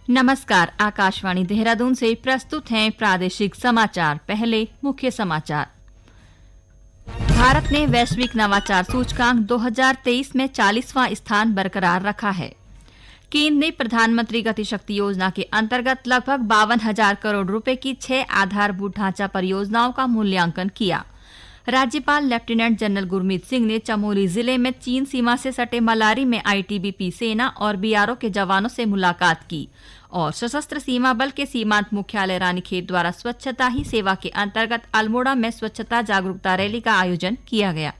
नमस्कार, आकाशवाणी देहरादून से प्रस्तुत हैं प्रादेशिक समाचार। पहले मुख्य समाचार। भारत ने वैश्विक नवाचार सूचकांक 2023 में 40वां स्थान बरकरार रखा है। केंद्र ने प्रधानमंत्री गति शक्ति योजना के अंतर्गत लगभग 52,000 करोड़ रुपए की 6 आधारभूत ढांचा परियोजनाओं का मूल्यांकन किया। राज्यपाल लेफ्टिनेंट जनरल गुरमीत सिंह ने चमोली जिले में चीन सीमा से सटे मलारी में आईटीबीपी सेना और बीआरओ के जवानों से मुलाकात की और सशस्त्र सीमा बल के सीमांत मुख्यालय रानीखेत द्वारा स्वच्छता ही सेवा के अंतर्गत अल्मोड़ा में स्वच्छता जागरूकता रैली का आयोजन किया गया।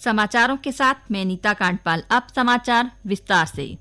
समाचारों के साथ मैं नीता कांडपाल। अब समाचार विस्तार से।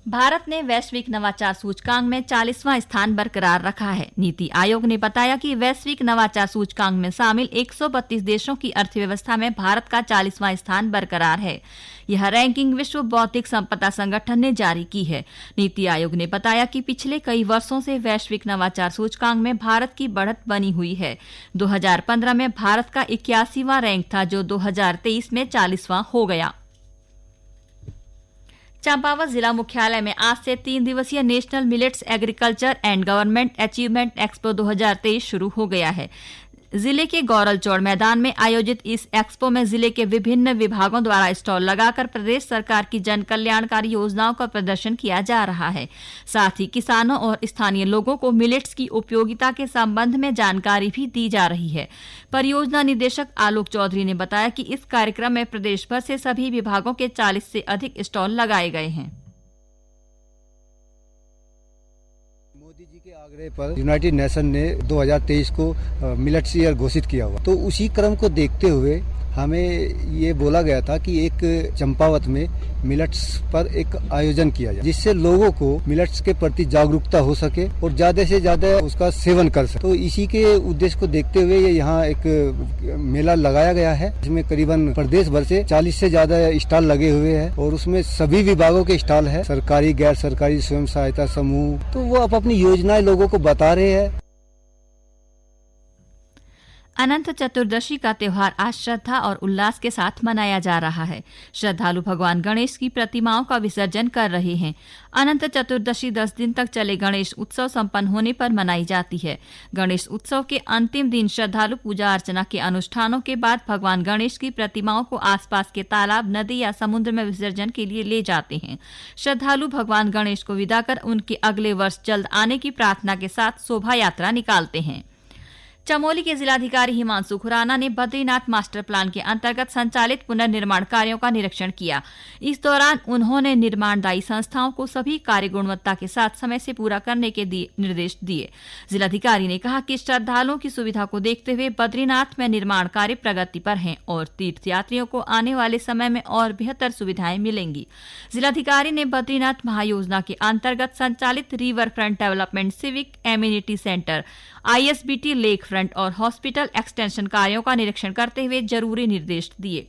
भारत ने वैश्विक नवाचार सूचकांक में 40वां स्थान बरकरार रखा है। नीति आयोग ने बताया कि वैश्विक नवाचार सूचकांक में शामिल 132 देशों की अर्थव्यवस्था में भारत का 40वां स्थान बरकरार है। यह रैंकिंग विश्व बौद्धिक संपदा संगठन ने जारी की है। नीति आयोग ने बताया कि पिछले कई वर्षों से वैश्विक नवाचार सूचकांक में भारत की बढ़त बनी हुई है। 2015 में भारत का 81वां रैंक था, जो 2023 में 40वां हो गया। चंपावत जिला मुख्यालय में आज से 3 दिवसीय national millets agriculture and government achievement expo 2023 शुरू हो गया है। जिले के गौरल चौड़ मैदान में आयोजित इस एक्सपो में जिले के विभिन्न विभागों द्वारा स्टॉल लगाकर प्रदेश सरकार की जन कल्याणकारी योजनाओं का प्रदर्शन किया जा रहा है। साथ ही किसानों और स्थानीय लोगों को मिलेट्स की उपयोगिता के संबंध में जानकारी भी दी जा रही है। परियोजना निदेशक आलोक चौधरी ने बताया कि इस कार्यक्रम में प्रदेश भर से सभी विभागों के 40 से अधिक स्टॉल लगाए गए हैं। मोदी जी के आग्रह पर यूनाइटेड नेशन ने 2023 को मिलेट्स ईयर घोषित किया हुआ, तो उसी क्रम को देखते हुए हमें ये बोला गया था कि एक चंपावत में मिलेट्स पर एक आयोजन किया जाए, जिससे लोगों को मिलेट्स के प्रति जागरूकता हो सके और ज्यादा से ज्यादा उसका सेवन कर सके। तो इसी के उद्देश्य को देखते हुए यहाँ एक मेला लगाया गया है, जिसमें करीबन प्रदेश भर से 40 से ज्यादा स्टॉल लगे हुए हैं और उसमें सभी विभागों के स्टॉल है, सरकारी गैर सरकारी स्वयं सहायता समूह। तो वो अपनी योजनाएं लोगों को बता रहे हैं। अनंत चतुर्दशी का त्योहार आज श्रद्धा और उल्लास के साथ मनाया जा रहा है। श्रद्धालु भगवान गणेश की प्रतिमाओं का विसर्जन कर रहे हैं। अनंत चतुर्दशी 10 दिन तक चले गणेश उत्सव संपन्न होने पर मनाई जाती है। गणेश उत्सव के अंतिम दिन श्रद्धालु पूजा अर्चना के अनुष्ठानों के बाद भगवान गणेश की प्रतिमाओं को आसपास के तालाब, नदी या समुद्र में विसर्जन के लिए ले जाते हैं। श्रद्धालु भगवान गणेश को विदा कर उनके अगले वर्ष जल्द आने की प्रार्थना के साथ शोभा यात्रा निकालते हैं। चमोली के जिलाधिकारी हिमांशु खुराना ने बद्रीनाथ मास्टर प्लान के अंतर्गत संचालित पुनर्निर्माण कार्यों का निरीक्षण किया। इस दौरान उन्होंने निर्माणदायी संस्थाओं को सभी कार्य गुणवत्ता के साथ समय से पूरा करने के निर्देश दिए। जिलाधिकारी ने कहा कि श्रद्धालुओं की सुविधा को देखते हुए बद्रीनाथ में निर्माण कार्य प्रगति पर हैं और तीर्थयात्रियों को आने वाले समय में और बेहतर सुविधाएं मिलेंगी। जिलाधिकारी ने बद्रीनाथ महायोजना के अंतर्गत संचालित river front development, civic immunity centre, ISBT lake front और हॉस्पिटल एक्सटेंशन कार्यों का निरीक्षण करते हुए जरूरी निर्देश दिए।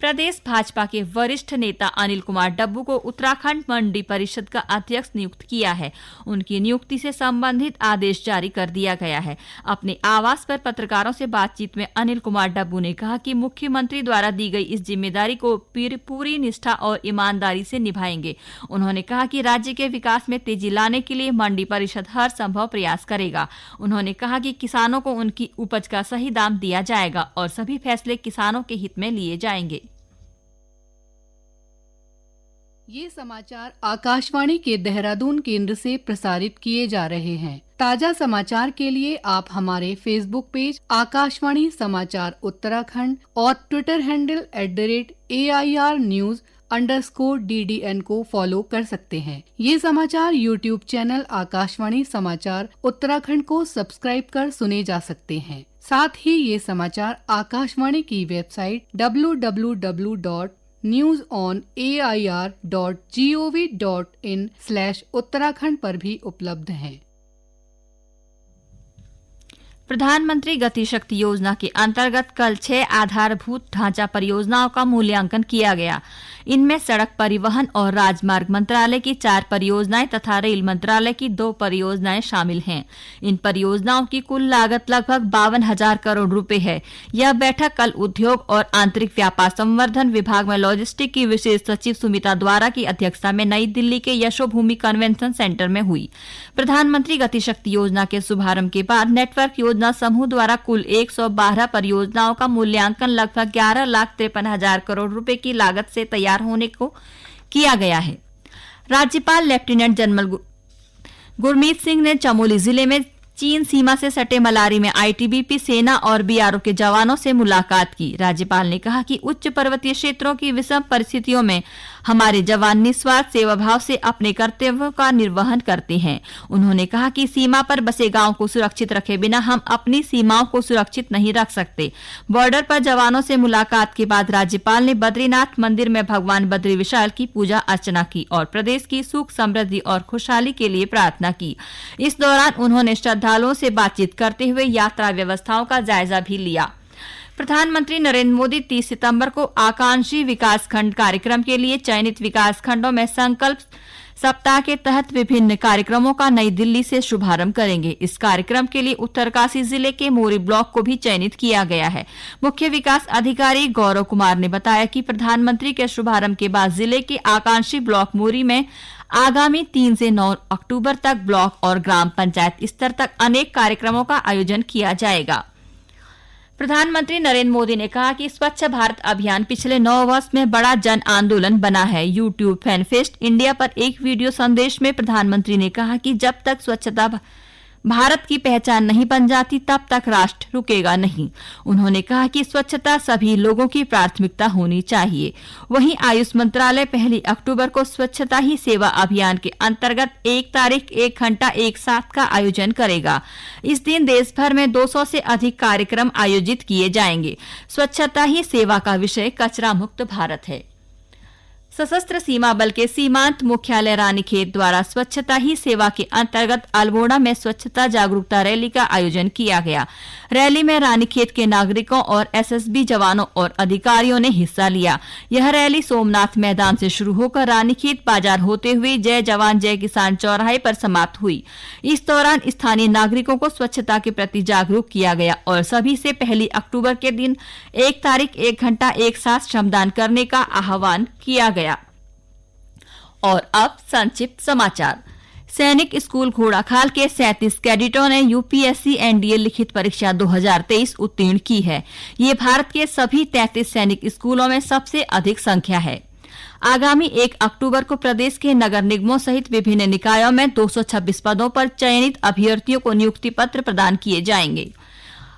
प्रदेश भाजपा के वरिष्ठ नेता अनिल कुमार डब्बू को उत्तराखंड मंडी परिषद का अध्यक्ष नियुक्त किया है। उनकी नियुक्ति से संबंधित आदेश जारी कर दिया गया है। अपने आवास पर पत्रकारों से बातचीत में अनिल कुमार डब्बू ने कहा कि मुख्यमंत्री द्वारा दी गई इस जिम्मेदारी को पूरी निष्ठा और ईमानदारी से निभाएंगे। उन्होंने कहा कि राज्य के विकास में तेजी लाने के लिए मंडी परिषद हर संभव प्रयास करेगा। उन्होंने कहा कि किसानों को उनकी उपज का सही दाम दिया जाएगा और सभी फैसले किसानों के हित में लिए जाएंगे। ये समाचार आकाशवाणी के देहरादून केंद्र से प्रसारित किए जा रहे हैं। ताजा समाचार के लिए आप हमारे फेसबुक पेज आकाशवाणी समाचार उत्तराखंड और ट्विटर हैंडल @AIRnews_DDN को फॉलो कर सकते हैं। ये समाचार यूट्यूब चैनल आकाशवाणी समाचार उत्तराखंड को सब्सक्राइब कर सुने जा सकते हैं। साथ ही ये समाचार आकाशवाणी की वेबसाइट www.newsonair.gov.in/उत्तराखंड पर भी उपलब्ध हैं। प्रधानमंत्री गति शक्ति योजना के अंतर्गत कल 6 आधारभूत ढांचा परियोजनाओं का मूल्यांकन किया गया। इनमें सड़क परिवहन और राजमार्ग मंत्रालय की 4 परियोजनाएं तथा रेल मंत्रालय की 2 परियोजनाएं शामिल हैं। इन परियोजनाओं की कुल लागत लगभग 52,000 करोड़ रुपए है। यह बैठक कल उद्योग और आंतरिक व्यापार संवर्धन विभाग में लॉजिस्टिक की विशेष सचिव सुमिता द्वारा की अध्यक्षता में नई दिल्ली के यशोभूमि कन्वेंशन सेंटर में हुई। प्रधानमंत्री गति शक्ति योजना के शुभारंभ के बाद नेटवर्क योजना समूह द्वारा कुल 112 परियोजनाओं का मूल्यांकन लगभग 11,53,000 करोड़ रुपए की लागत से तैयार होने को किया गया है। राज्यपाल लेफ्टिनेंट जनरल गुरमीत सिंह ने चमोली जिले में चीन सीमा से सटे मलारी में आईटीबीपी, सेना और बीआरओ के जवानों से मुलाकात की। राज्यपाल ने कहा कि उच्च पर्वतीय क्षेत्रों की विषम परिस्थितियों में हमारे जवान निस्वार्थ सेवा भाव से अपने कर्तव्यों का निर्वहन करते हैं। उन्होंने कहा कि सीमा पर बसे गांव को सुरक्षित रखे बिना हम अपनी सीमाओं को सुरक्षित नहीं रख सकते। बॉर्डर पर जवानों से मुलाकात के बाद राज्यपाल ने बद्रीनाथ मंदिर में भगवान बद्री विशाल की पूजा अर्चना की और प्रदेश की सुख समृद्धि और खुशहाली के लिए प्रार्थना की। इस दौरान उन्होंने श्रद्धालुओं से बातचीत करते हुए यात्रा व्यवस्थाओं का जायजा भी लिया। प्रधानमंत्री नरेंद्र मोदी 30 सितंबर को आकांक्षी विकास खंड कार्यक्रम के लिए चयनित विकास खंडों में संकल्प सप्ताह के तहत विभिन्न कार्यक्रमों का नई दिल्ली से शुभारंभ करेंगे। इस कार्यक्रम के लिए उत्तरकाशी जिले के मोरी ब्लॉक को भी चयनित किया गया है। मुख्य विकास अधिकारी गौरव कुमार ने बताया कि प्रधानमंत्री के शुभारंभ के बाद जिले के आकांक्षी ब्लॉक मोरी में आगामी 3 से 9 अक्टूबर तक ब्लॉक और ग्राम पंचायत स्तर तक अनेक कार्यक्रमों का आयोजन किया जाएगा। प्रधानमंत्री नरेंद्र मोदी ने कहा कि स्वच्छ भारत अभियान पिछले 9 वर्ष में बड़ा जन आंदोलन बना है। यूट्यूब फैनफेस्ट इंडिया पर एक वीडियो संदेश में प्रधानमंत्री ने कहा कि जब तक स्वच्छता भारत की पहचान नहीं बन जाती तब तक राष्ट्र रुकेगा नहीं। उन्होंने कहा कि स्वच्छता सभी लोगों की प्राथमिकता होनी चाहिए। वहीं आयुष मंत्रालय 1 अक्टूबर को स्वच्छता ही सेवा अभियान के अंतर्गत 1 तारीख 1 घंटा 1 साथ का आयोजन करेगा। इस दिन देश भर में 200 से अधिक कार्यक्रम आयोजित किए जाएंगे। स्वच्छता ही सेवा का विषय कचरा मुक्त भारत है। सशस्त्र सीमा बल के सीमांत मुख्यालय रानीखेत द्वारा स्वच्छता ही सेवा के अंतर्गत अल्मोड़ा में स्वच्छता जागरूकता रैली का आयोजन किया गया। रैली में रानीखेत के नागरिकों और एसएसबी जवानों और अधिकारियों ने हिस्सा लिया। यह रैली सोमनाथ मैदान से शुरू होकर रानीखेत बाजार होते हुए जय जवान जय किसान चौराहे पर समाप्त हुई। इस दौरान स्थानीय नागरिकों को स्वच्छता के प्रति जागरूक किया गया और सभी से 1 अक्टूबर के दिन 1 तारीख 1 घंटा 1 साथ श्रमदान करने का आह्वान किया गया। और अब संक्षिप्त समाचार। सैनिक स्कूल घोड़ाखाल के 37 कैडेटों ने यूपीएससी एनडीए लिखित परीक्षा 2023 उत्तीर्ण की है। ये भारत के सभी 33 सैनिक स्कूलों में सबसे अधिक संख्या है। आगामी 1 अक्टूबर को प्रदेश के नगर निगमों सहित विभिन्न निकायों में 226 पदों पर चयनित अभ्यर्थियों को नियुक्ति पत्र प्रदान किए जाएंगे।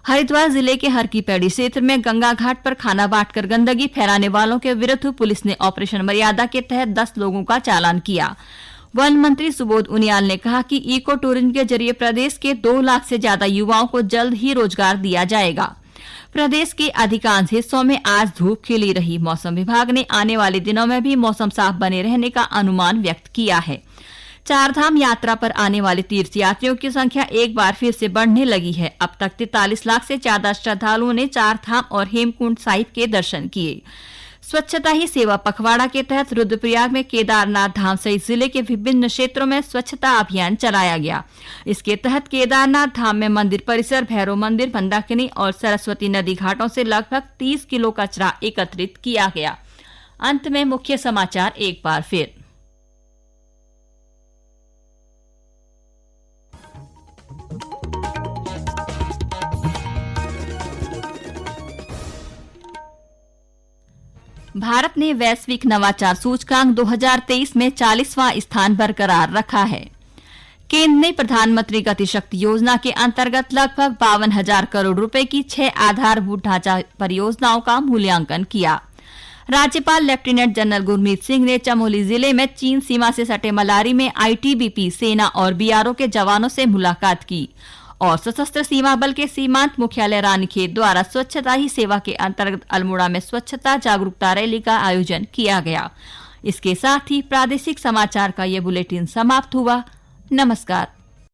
हरिद्वार जिले के हर की पैड़ी क्षेत्र में गंगा घाट पर खाना बांटकर गंदगी फैलाने वालों के विरुद्ध पुलिस ने ऑपरेशन मर्यादा के तहत 10 लोगों का चालान किया। वन मंत्री सुबोध उनियाल ने कहा कि इको टूरिज्म के जरिए प्रदेश के 2 लाख से ज्यादा युवाओं को जल्द ही रोजगार दिया जाएगा। प्रदेश के अधिकांश हिस्सों में आज धूप खिली रही। मौसम विभाग ने आने वाले दिनों में भी मौसम साफ बने रहने का अनुमान व्यक्त किया है। 4 धाम यात्रा पर आने वाले तीर्थयात्रियों की संख्या एक बार फिर से बढ़ने लगी है। अब तक 43 लाख से ज्यादा श्रद्धालुओं ने 4 धाम और हेमकुंड साहिब के दर्शन किए। स्वच्छता ही सेवा पखवाड़ा के तहत रुद्रप्रयाग में केदारनाथ धाम सहित जिले के विभिन्न क्षेत्रों में स्वच्छता अभियान चलाया गया। इसके तहत केदारनाथ धाम में मंदिर परिसर, भैरव मंदिर, मंदाकिनी और सरस्वती नदी घाटों से लगभग 30 किलो कचरा एकत्रित किया गया। अंत में मुख्य समाचार एक बार फिर। भारत ने वैश्विक नवाचार सूचकांक 2023 में 40वां स्थान बरकरार रखा है। केंद्र ने प्रधानमंत्री गति शक्ति योजना के अंतर्गत लगभग 52,000 करोड़ रुपए की 6 आधारभूत ढांचा परियोजनाओं का मूल्यांकन किया। राज्यपाल लेफ्टिनेंट जनरल गुरमीत सिंह ने चमोली जिले में चीन सीमा से सटे मलारी में आईटीबीपी, सेना और बीआरओ के जवानों से मुलाकात की और सशस्त्र सीमा बल के सीमांत मुख्यालय रानीखेत द्वारा स्वच्छता ही सेवा के अंतर्गत अल्मोड़ा में स्वच्छता जागरूकता रैली का आयोजन किया गया। इसके साथ ही प्रादेशिक समाचार का ये बुलेटिन समाप्त हुआ। नमस्कार।